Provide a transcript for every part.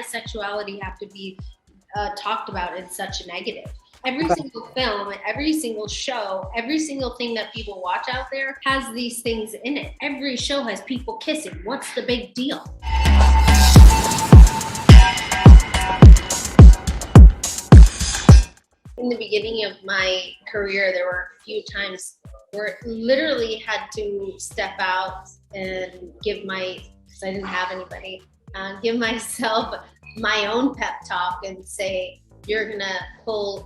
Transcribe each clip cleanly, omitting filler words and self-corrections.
does sexuality have to be talked about in such a negative? Every single film, every single show, every single thing that people watch out there has these things in it. Every show has people kissing. What's the big deal? In the beginning of my career, there were a few times where I literally had to step out and because I didn't have anybody, give myself my own pep talk and say, you're gonna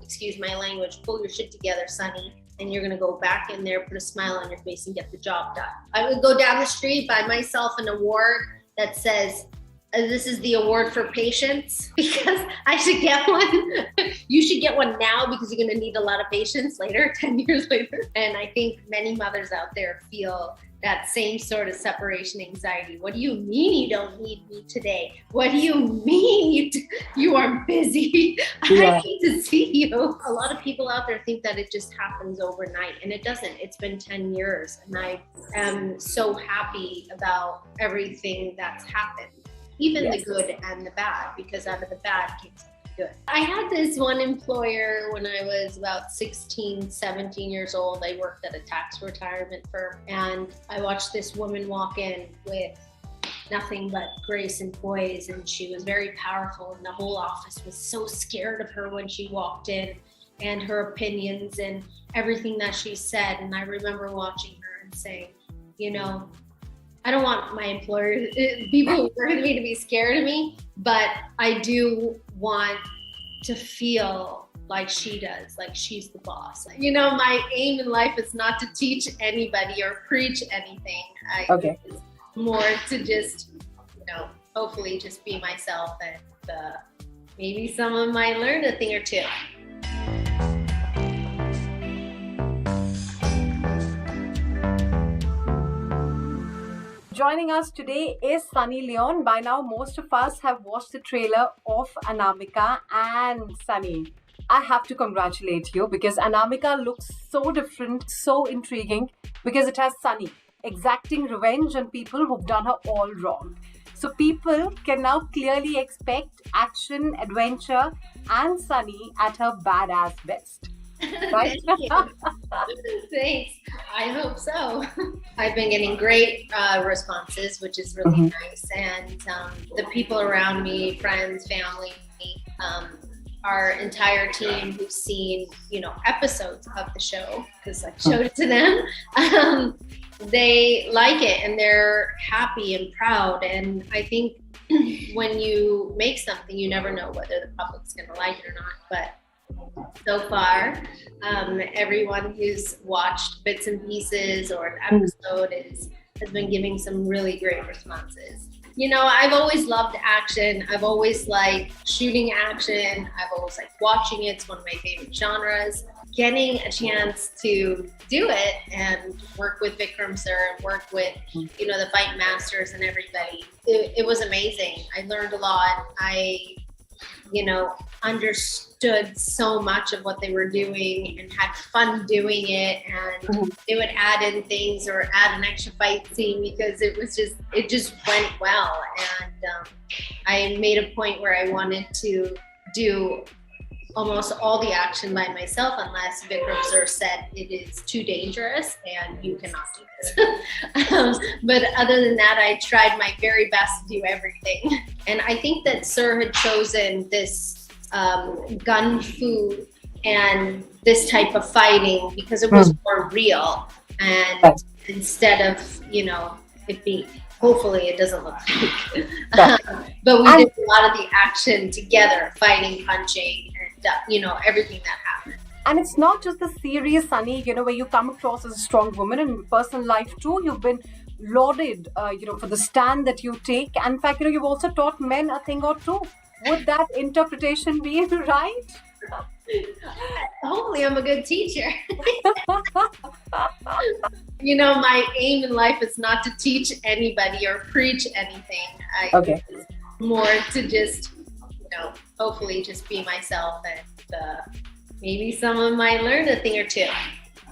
excuse my language, pull your shit together, Sonny, and you're gonna go back in there, put a smile on your face and get the job done. I would go down the street, buy myself an award that says, this is the award for patience, because I should get one. You should get one now because you're gonna need a lot of patience later, 10 years later. And I think many mothers out there feel that same sort of separation anxiety. What do you mean you don't need me today? What do you mean you are busy? I need to see you. A lot of people out there think that it just happens overnight, and it doesn't. It's been 10 years, and I am so happy about everything that's happened, even the good and the bad, because out of the bad came something good. I had this one employer when I was about 16, 17 years old. I worked at a tax retirement firm, and I watched this woman walk in with nothing but grace and poise, and she was very powerful, and the whole office was so scared of her when she walked in, and her opinions and everything that she said. And I remember watching her and saying, I don't want my employers, people working with me, to be scared of me, but I do want to feel like she does, like she's the boss. My aim in life is not to teach anybody or preach anything. It's more to just, hopefully just be myself, and maybe someone might learn a thing or two. Joining us today is Sunny Leone. By now, most of us have watched the trailer of Anamika and Sunny. I have to congratulate you, because Anamika looks so different, so intriguing, because it has Sunny exacting revenge on people who've done her all wrong. So people can now clearly expect action, adventure, and Sunny at her badass best. Right? Thank you. Thanks. I hope so. I've been getting great responses, which is really nice. And the people around me, friends, family, our entire team who've seen, episodes of the show, because I showed it to them, they like it and they're happy and proud. And I think when you make something, you never know whether the public's going to like it or not. But so far, everyone who's watched bits and pieces or an episode has been giving some really great responses. I've always loved action. I've always liked shooting action. I've always liked watching it. It's one of my favorite genres. Getting a chance to do it and work with Vikram sir and work with, the fight masters and everybody, it was amazing. I learned a lot. I understood so much of what they were doing and had fun doing it, and they would add in things or add an extra fight scene because it just went well. And I made a point where I wanted to do almost all the action by myself, unless Vikram sir said it is too dangerous and you cannot do this. But other than that, I tried my very best to do everything. And I think that sir had chosen this gun fu and this type of fighting because it was more real. And instead of, it being, hopefully it doesn't look fake. But we did a lot of the action together, fighting, punching, and everything that happened. And it's not just the serious Sunny, where you come across as a strong woman. In personal life too, you've been lauded, for the stand that you take. And in fact, you've also taught men a thing or two. Would that interpretation be right? Hopefully I'm a good teacher. My aim in life is not to teach anybody or preach anything. It's more to just, hopefully just be myself, and maybe someone might learn a thing or two.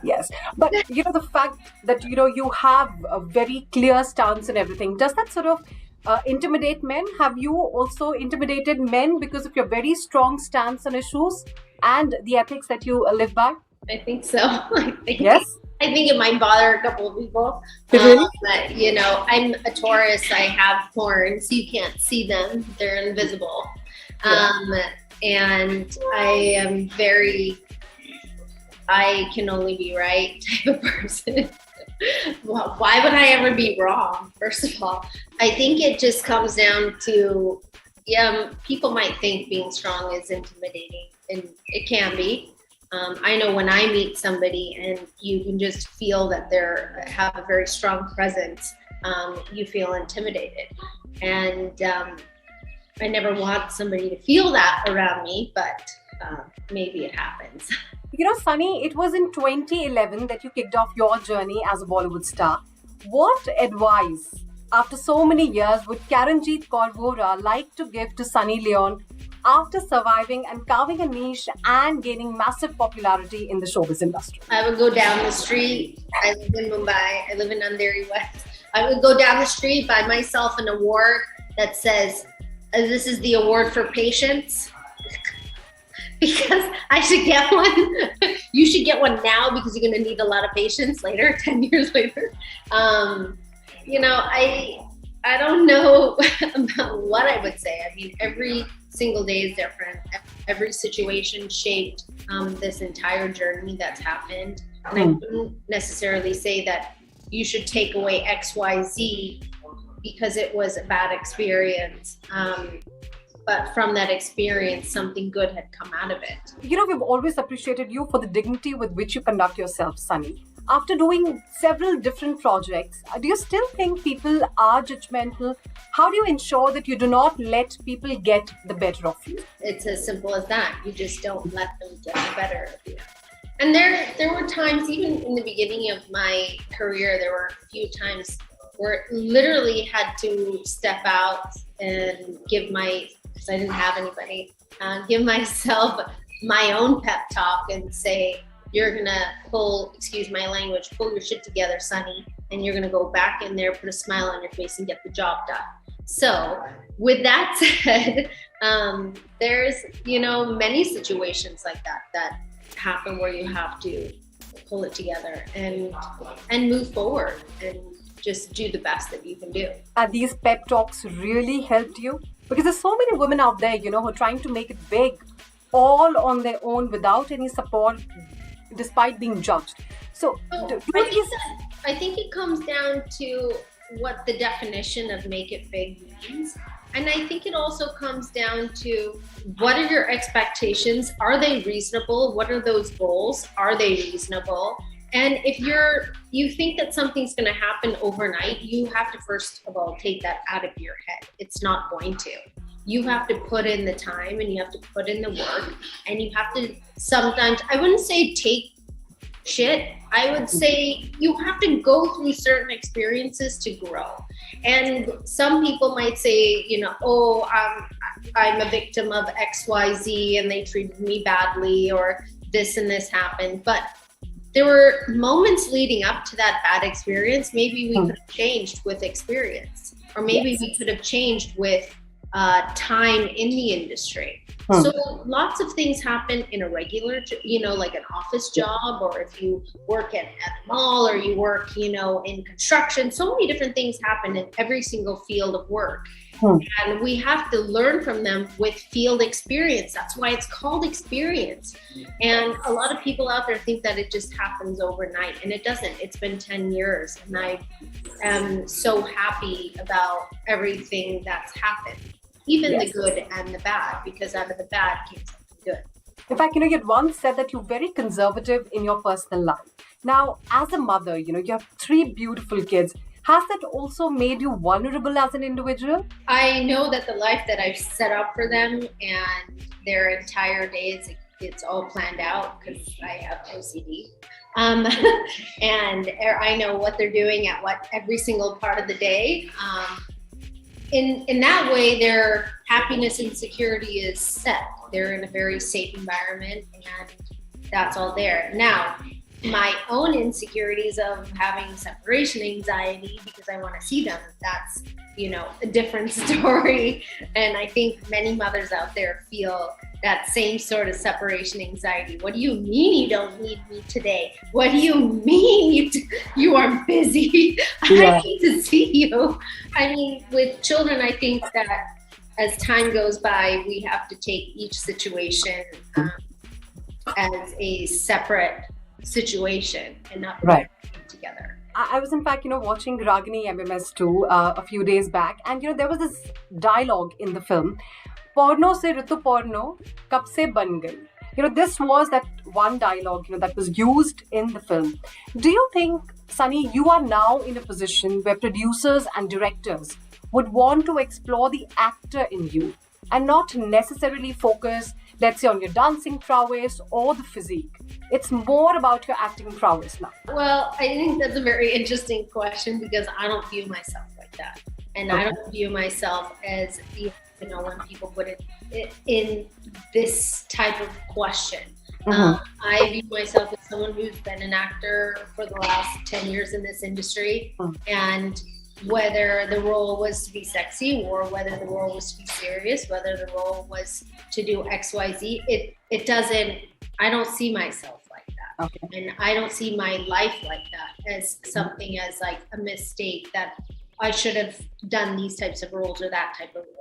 Yes, but the fact that you have a very clear stance and everything, does that sort of intimidate men? Have you also intimidated men because of your very strong stance on issues and the ethics that you live by? I think so. Yes. I think it might bother a couple of people. Really? But, you know, I'm a Taurus. I have horns. You can't see them. They're invisible. And I am I can only be right type of person. Well, why would I ever be wrong? First of all, I think it just comes down to, people might think being strong is intimidating, and it can be. I know when I meet somebody and you can just feel that they have a very strong presence, you feel intimidated. And I never want somebody to feel that around me, but maybe it happens. You know, Sunny, it was in 2011 that you kicked off your journey as a Bollywood star. What advice, after so many years, would Karanjeet Kaur Vora like to give to Sunny Leone after surviving and carving a niche and gaining massive popularity in the showbiz industry? I would go down the street. I live in Mumbai. I live in Andheri West. I would go down the street, buy myself an award that says, this is the award for patience. Because I should get one. You should get one now because you're going to need a lot of patience later, 10 years later. You know, I don't know about what I would say. I mean, every single day is different. Every situation shaped this entire journey that's happened. And I wouldn't necessarily say that you should take away X, Y, Z because it was a bad experience. But from that experience, something good had come out of it. You know, we've always appreciated you for the dignity with which you conduct yourself, Sunny. After doing several different projects, do you still think people are judgmental? How do you ensure that you do not let people get the better of you? It's as simple as that. You just don't let them get the better of you. And there were times, even in the beginning of my career, there were a few times where literally had to step out and because I didn't have anybody, give myself my own pep talk and say, you're gonna excuse my language, pull your shit together, Sunny, and you're gonna go back in there, put a smile on your face and get the job done. So with that said, there's, many situations like that happen where you have to pull it together and move forward and just do the best that you can do. And these pep talks really helped you? Because there's so many women out there, who are trying to make it big, all on their own without any support, despite being judged. So, I think it comes down to what the definition of make it big means. And I think it also comes down to what are your expectations? Are they reasonable? What are those goals? Are they reasonable? And if you think that something's going to happen overnight, you have to first of all take that out of your head. It's not going to. You have to put in the time and you have to put in the work, and you have to sometimes, I wouldn't say take shit. I would say you have to go through certain experiences to grow. And some people might say, I'm a victim of XYZ and they treated me badly, or this and this happened. But there were moments leading up to that bad experience. Maybe we could have changed with experience, or maybe we could have changed with time in the industry. So lots of things happen in a regular, like an office job, or if you work at a mall, or you work, in construction. So many different things happen in every single field of work. And we have to learn from them with field experience. That's why it's called experience. And a lot of people out there think that it just happens overnight, and it doesn't. It's been 10 years, and I am so happy about everything that's happened, even the good and the bad, because out of the bad came something good. In fact, you had once said that you're very conservative in your personal life. Now, as a mother, you have 3 beautiful kids. Has that also made you vulnerable as an individual? I know that the life that I've set up for them and their entire days, it's all planned out because I have OCD. And I know what they're doing at every single part of the day. In that way, their happiness and security is set. They're in a very safe environment, and that's all there. Now, my own insecurities of having separation anxiety because I want to see them. That's, a different story. And I think many mothers out there feel that same sort of separation anxiety. What do you mean you don't need me today? What do you mean you are busy? Yeah. I need to see you. I mean, with children, I think that as time goes by, we have to take each situation as a separate situation and not Right. together. I was in fact, watching Ragini MMS2 a few days back, and there was this dialogue in the film. Porno se ritu porno, kab se ban gayi. This was that one dialogue, that was used in the film. Do you think, Sunny, you are now in a position where producers and directors would want to explore the actor in you and not necessarily focus, let's say, on your dancing prowess or the physique? It's more about your acting prowess now. Well, I think that's a very interesting question because I don't view myself like that. And I don't view myself as, when people put it in this type of question. I view myself as someone who's been an actor for the last 10 years in this industry. And whether the role was to be sexy or whether the role was to be serious, whether the role was to do XYZ, I don't see myself like that. Okay. And I don't see my life like that as something as like a mistake that I should have done these types of roles or that type of role.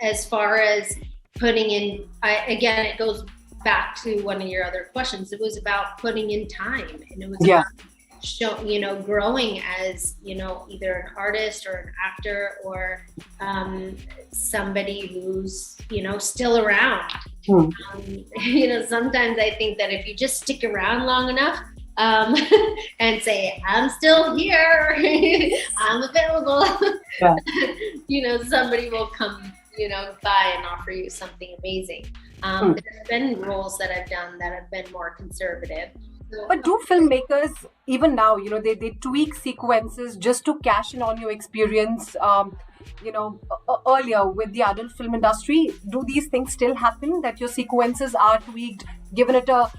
As far as putting in, again, it goes back to one of your other questions. It was about putting in time, and it was about growing as, either an artist or an actor or somebody who's, still around. Sometimes I think that if you just stick around long enough and say, I'm still here, I'm available, somebody will come, by and offer you something amazing. There's been roles that I've done that have been more conservative. But do filmmakers, even now, they tweak sequences just to cash in on your experience, earlier with the adult film industry? Do these things still happen, that your sequences are tweaked, given it a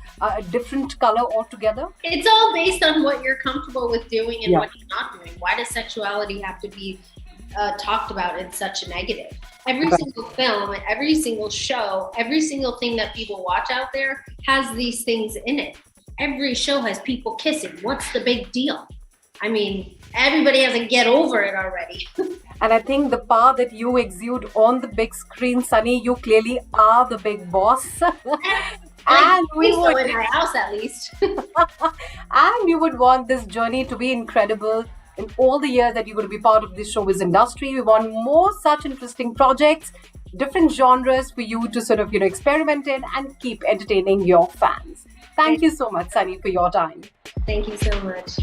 different color altogether? It's all based on what you're comfortable with doing and what you're not doing. Why does sexuality have to be talked about in such a negative? Every single film, every single show, every single thing that people watch out there has these things in it. Every show has people kissing. What's the big deal? I mean, everybody has to get over it already. And I think the power that you exude on the big screen, Sunny, you clearly are the big boss. And we would, in my house at least. And you would want this journey to be incredible in all the years that you're going to be part of this showbiz industry. We want more such interesting projects, different genres for you to sort of, experiment in and keep entertaining your fans. Thank you so much, Sunny, for your time. Thank you so much.